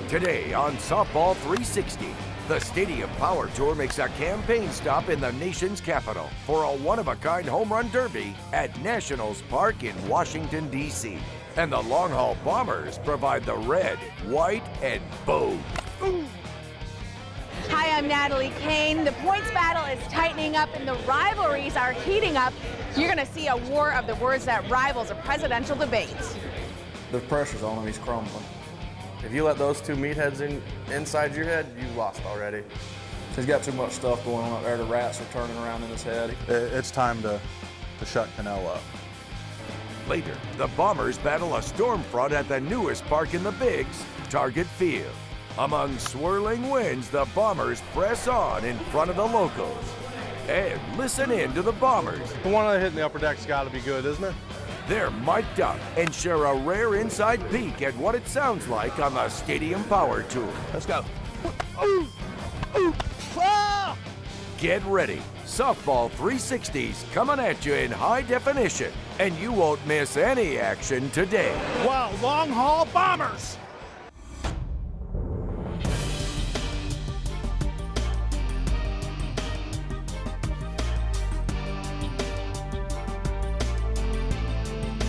Today on Softball 360, the Stadium Power Tour makes a campaign stop in the nation's capital for a one-of-a-kind home run derby at Nationals Park in Washington, D.C. And the Long Haul Bombers provide the red, white, and bow. Hi, I'm Natalie Kane. The points battle is tightening up and the rivalries are heating up. You're going to see a war of the words that rivals a presidential debate. The pressure's on him, he's crumbling. If you let those two meatheads inside your head, you've lost already. He's got too much stuff going on up there. The rats are turning around in his head. It's time to shut Cannell up. Later, the Bombers battle a storm front at the newest park in the Bigs, Target Field. Among swirling winds, the Bombers press on in front of the locals. And listen in to the Bombers. The one hitting the upper deck's got to be good, isn't it? They're mic'd up and share a rare inside peek at what it sounds like on the Stadium Power Tour. Let's go. Get ready. Softball 360's coming at you in high definition, and you won't miss any action today. Wow, Long Haul Bombers!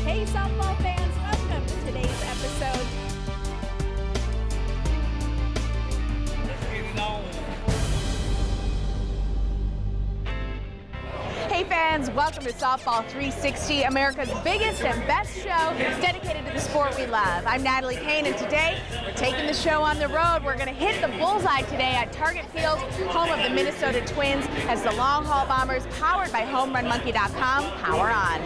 Hey, softball fans, welcome to today's episode. Hey fans, welcome to Softball 360, America's biggest and best show dedicated to the sport we love. I'm Natalie Kane, and today we're taking the show on the road. We're going to hit the bullseye today at Target Field, home of the Minnesota Twins, as the Long Haul Bombers, powered by HomeRunMonkey.com, power on.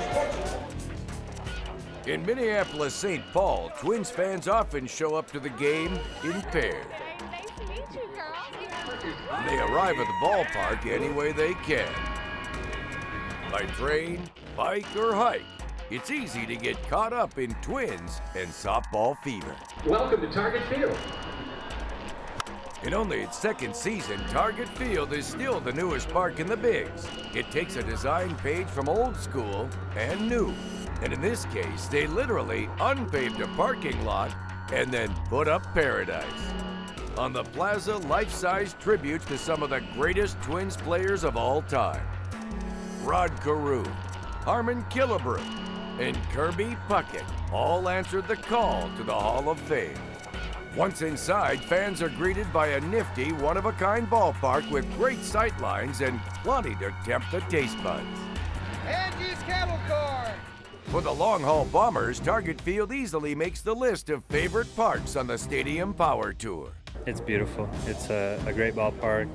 In Minneapolis, St. Paul, Twins fans often show up to the game in pairs. Nice to meet you, girl. They arrive at the ballpark any way they can. By train, bike, or hike, it's easy to get caught up in Twins and softball fever. Welcome to Target Field. In only its second season, Target Field is still the newest park in the Bigs. It takes a design page from old school and new. And in this case, they literally unpaved a parking lot and then put up paradise. On the plaza, life-size tributes to some of the greatest Twins players of all time. Rod Carew, Harmon Killebrew, and Kirby Puckett all answered the call to the Hall of Fame. Once inside, fans are greeted by a nifty, one-of-a-kind ballpark with great sightlines and plenty to tempt the taste buds. Angie's Cattle Car. For the Long Haul Bombers, Target Field easily makes the list of favorite parks on the Stadium Power Tour. It's beautiful. It's a great ballpark.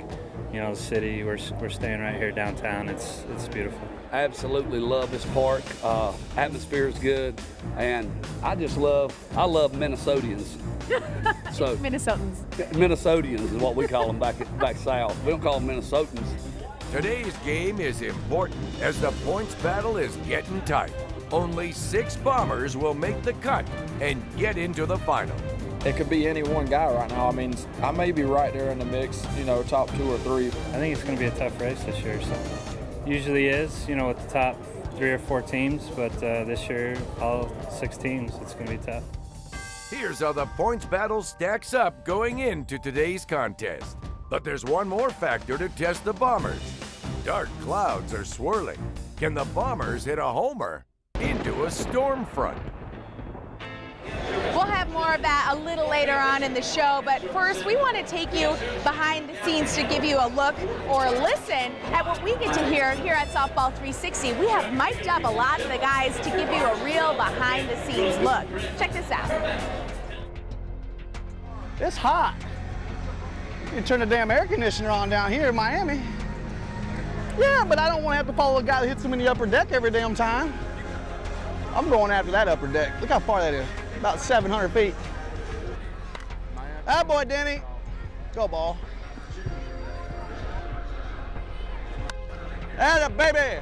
You know, the city, we're staying right here downtown. It's beautiful. I absolutely love this park. Atmosphere is good, and I love Minnesotans. So Minnesotans is what we call them back south. We don't call them Minnesotans. Today's game is important as the points battle is getting tight. Only 6 Bombers will make the cut and get into the final. It could be any one guy right now. I mean, I may be right there in the mix, top 2 or 3. I think it's going to be a tough race this year. So usually is, with the top 3 or 4 teams, but this year, all 6 teams, it's going to be tough. Here's how the points battle stacks up going into today's contest. But there's one more factor to test the Bombers. Dark clouds are swirling. Can the Bombers hit a homer into a storm front? We'll have more of that a little later on in the show, but first we want to take you behind the scenes to give you a look or a listen at what we get to hear here at Softball 360. We have mic'd up a lot of the guys to give you a real behind the scenes look. Check this out. It's hot. You can turn the damn air conditioner on down here in Miami. Yeah, but I don't want to have to follow a guy that hits him in the upper deck every damn time. I'm going after that upper deck. Look how far that is. About 700 feet. That boy, Denny. Go ball. Atta baby.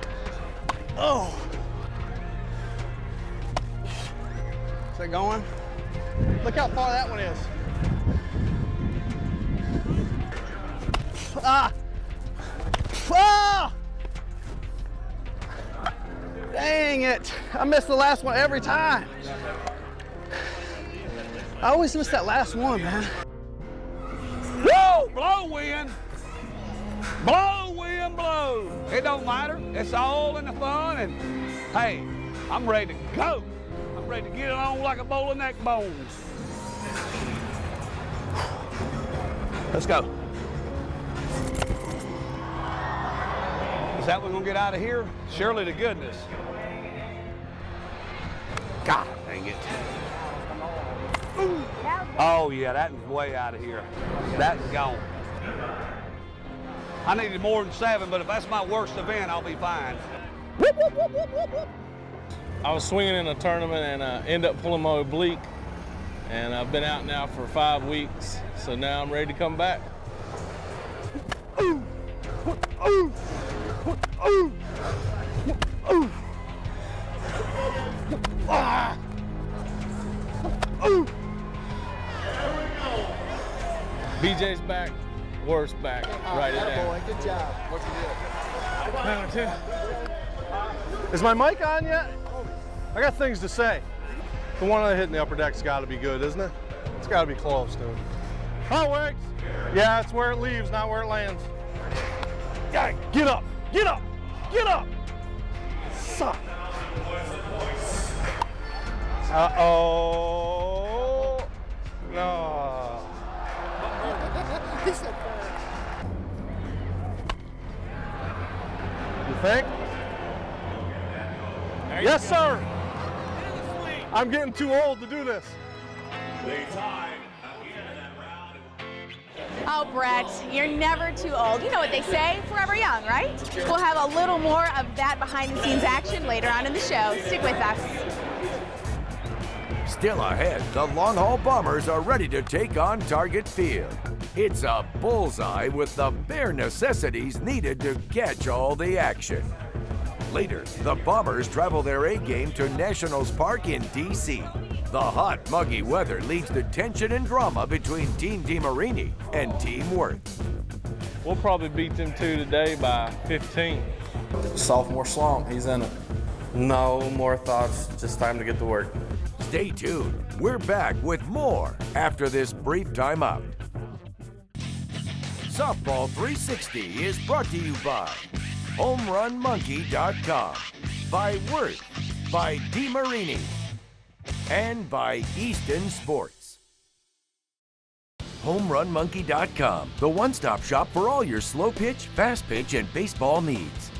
Oh. Is that going? Look how far that one is. Ah. Ah. Dang it. I missed the last one every time. I always miss that last one, man. Blow, wind. Blow, wind, blow. It don't matter. It's all in the fun. And hey, I'm ready to go. I'm ready to get it on like a bowl of neck bones. Let's go. Is that what we're gonna get out of here? Surely to goodness. God dang it. Oh yeah, that is way out of here. That's gone. I needed more than 7, but if that's my worst event, I'll be fine. I was swinging in a tournament and ended up pulling my oblique, and I've been out now for 5 weeks, so now I'm ready to come back. BJ's back, worst back. Write it down. Boy, good job. What's the deal? Is my mic on yet? I got things to say. The one I hit in the upper deck's got to be good, isn't it? It's got to be close to it. Oh, Wags. Yeah, it's where it leaves, not where it lands. Yeah, get up, get up, get up. Suck. Uh-oh. No. You think? Yes, sir. I'm getting too old to do this. Oh, Brett, you're never too old. You know what they say, forever young, right? We'll have a little more of that behind-the-scenes action later on in the show. Stick with us. Still ahead, the long haul Bombers are ready to take on Target Field. It's a bullseye with the bare necessities needed to catch all the action. Later, the Bombers travel their A game to Nationals Park in D.C. The hot, muggy weather leads to tension and drama between Team DeMarini and Team Worth. We'll probably beat them 2 today by 15. Sophomore slump, he's in it. No more thoughts, just time to get to work. Stay tuned. We're back with more after this brief timeout. Softball 360 is brought to you by HomeRunMonkey.com, by Worth, by DeMarini, and by Easton Sports. HomeRunMonkey.com, the one-stop shop for all your slow pitch, fast pitch, and baseball needs.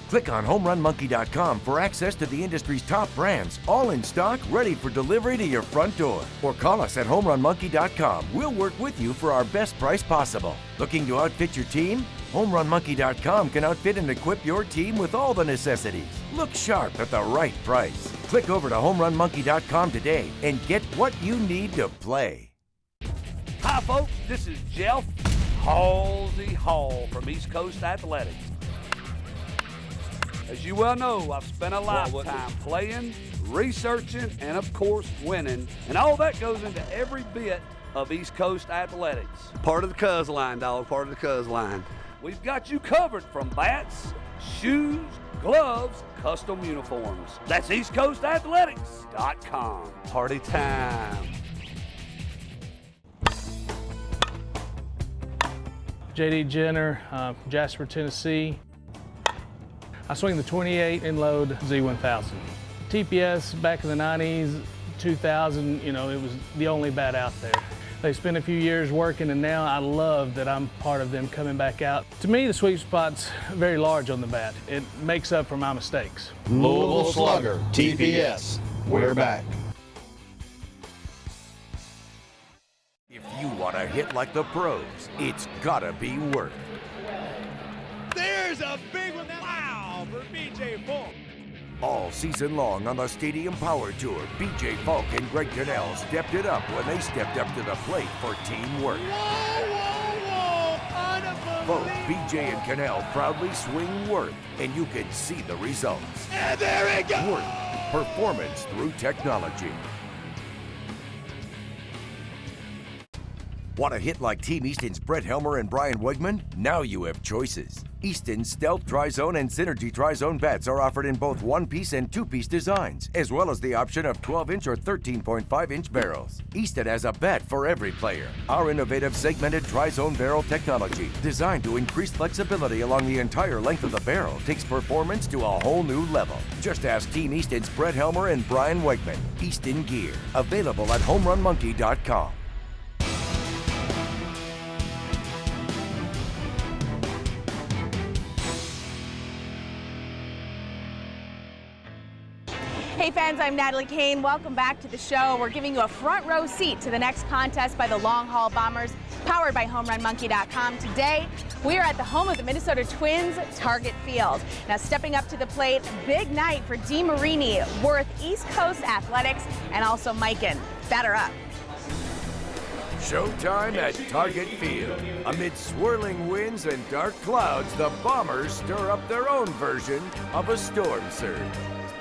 Click on HomeRunMonkey.com for access to the industry's top brands, all in stock, ready for delivery to your front door. Or call us at HomeRunMonkey.com. We'll work with you for our best price possible. Looking to outfit your team? HomeRunMonkey.com can outfit and equip your team with all the necessities. Look sharp at the right price. Click over to HomeRunMonkey.com today and get what you need to play. Hi, folks. This is Jeff Halsey Hall from East Coast Athletics. As you well know, I've spent a lifetime playing, researching, and of course, winning. And all that goes into every bit of East Coast Athletics. Part of the Cuz line, dog, part of the Cuz line. We've got you covered from bats, shoes, gloves, custom uniforms. That's EastCoastAthletics.com. Party time. J.D. Jenner, Jasper, Tennessee. I swing the 28 in load Z1000. TPS back in the 90s, 2000, you know, it was the only bat out there. They spent a few years working, and now I love that I'm part of them coming back out. To me, the sweet spot's very large on the bat. It makes up for my mistakes. Louisville Slugger, TPS. We're back. If you want to hit like the pros, it's gotta be Worth. There's a big one. Wow for BJ Falk. All season long on the Stadium Power Tour, BJ Falk and Greg Cannell stepped it up when they stepped up to the plate for Team Worth. Both BJ and Cannell proudly swing Worth, and you can see the results. And there it goes! Worth, performance through technology. Want to hit like Team Easton's Brett Helmer and Brian Wegman? Now you have choices. Easton's Stealth Tri-Zone and Synergy Tri-Zone bats are offered in both one-piece and two-piece designs, as well as the option of 12-inch or 13.5-inch barrels. Easton has a bat for every player. Our innovative segmented Tri-Zone barrel technology, designed to increase flexibility along the entire length of the barrel, takes performance to a whole new level. Just ask Team Easton's Brett Helmer and Brian Wegman. Easton Gear, available at homerunmonkey.com. Hey fans, I'm Natalie Kane. Welcome back to the show. We're giving you a front row seat to the next contest by the Long Haul Bombers, powered by homerunmonkey.com. Today, we are at the home of the Minnesota Twins, Target Field. Now stepping up to the plate, big night for DeMarini, Worth, East Coast Athletics, and also Mikan. Batter up. Showtime at Target Field. Amid swirling winds and dark clouds, the Bombers stir up their own version of a storm surge.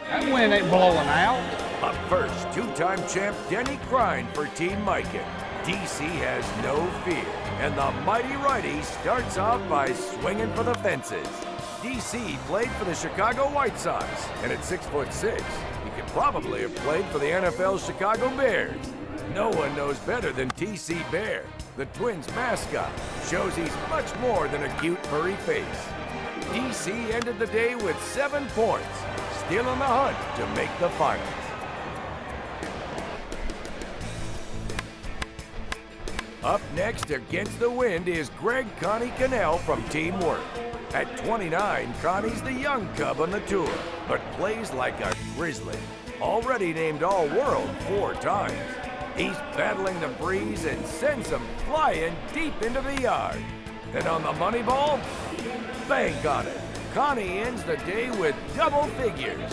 That wind ain't blowing out. Up first, two-time champ Denny Crine for Team Mikan. DC has no fear, and the mighty righty starts off by swinging for the fences. DC played for the Chicago White Sox, and at 6'6", he could probably have played for the NFL's Chicago Bears. No one knows better than TC Bear, the Twins mascot. Shows he's much more than a cute furry face. DC ended the day with 7 points, still in the hunt to make the finals. Up next against the wind is Greg Connie Cannell from Team Worth. At 29, Connie's the young cub on the tour, but plays like a grizzly. Already named All-World 4 times. He's battling the breeze and sends them flying deep into the yard. And on the money ball, bank on it. Connie ends the day with double figures,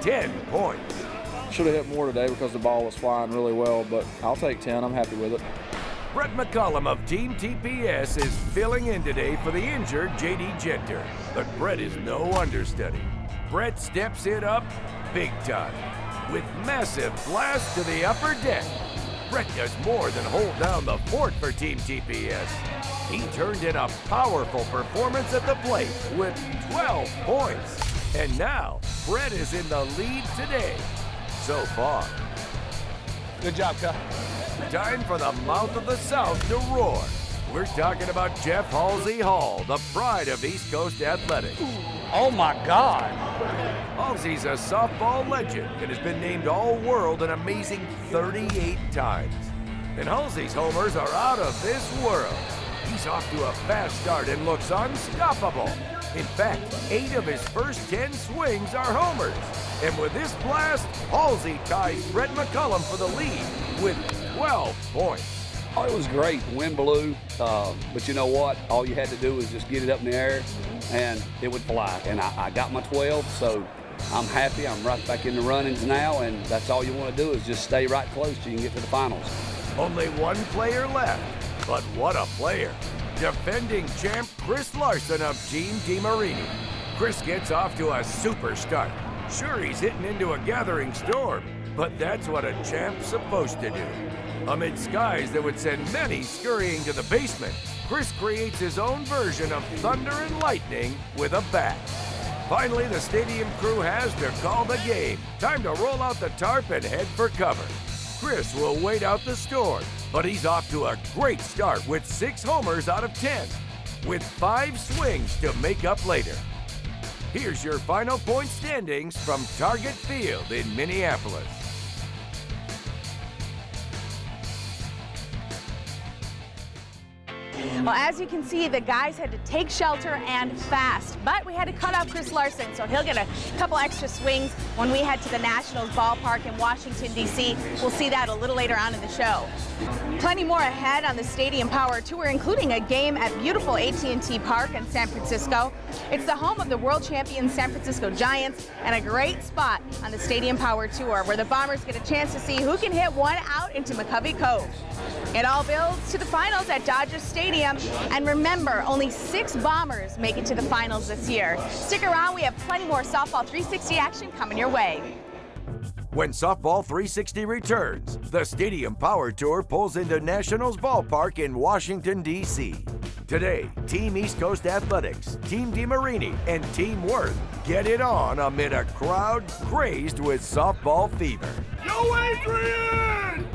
10 points. Should have hit more today because the ball was flying really well, but I'll take 10. I'm happy with it. Brett McCollum of Team TPS is filling in today for the injured J.D. Genter, but Brett is no understudy. Brett steps it up big time with massive blast to the upper deck. Brett does more than hold down the fort for Team TPS. He turned in a powerful performance at the plate with 12 points. And now, Brett is in the lead today, so far. Good job, Cup. Time for the mouth of the South to roar. We're talking about Jeff Halsey Hall, the pride of East Coast athletics. Oh my God. Halsey's a softball legend and has been named All-World an amazing 38 times. And Halsey's homers are out of this world. He's off to a fast start and looks unstoppable. In fact, 8 of his first 10 swings are homers. And with this blast, Halsey ties Brett McCollum for the lead with 12 points. Oh, it was great. Wind blew, but you know what? All you had to do was just get it up in the air, and it would fly. And I got my 12, so I'm happy. I'm right back in the runnings now, and that's all you want to do is just stay right close till you can get to the finals. Only one player left, but what a player. Defending champ Chris Larson of Team DeMarini. Chris gets off to a super start. Sure, he's hitting into a gathering storm, but that's what a champ's supposed to do. Amid skies that would send many scurrying to the basement, Chris creates his own version of thunder and lightning with a bat. Finally, the stadium crew has to call the game. Time to roll out the tarp and head for cover. Chris will wait out the storm, but he's off to a great start with 6 homers out of 10, with 5 swings to make up later. Here's your final point standings from Target Field in Minneapolis. Well, as you can see, the guys had to take shelter and fast, but we had to cut off Chris Larson, so he'll get a couple extra swings when we head to the Nationals ballpark in Washington, D.C. We'll see that a little later on in the show. Plenty more ahead on the Stadium Power Tour, including a game at beautiful AT&T Park in San Francisco. It's the home of the world champion San Francisco Giants and a great spot on the Stadium Power Tour where the Bombers get a chance to see who can hit one out into McCovey Cove. It all builds to the finals at Dodger Stadium. And remember, only 6 Bombers make it to the finals this year. Stick around, we have plenty more Softball 360 action coming your way. When Softball 360 returns, the Stadium Power Tour pulls into Nationals Ballpark in Washington, D.C. Today, Team East Coast Athletics, Team DeMarini, and Team Worth get it on amid a crowd crazed with softball fever. Yo, Adrian!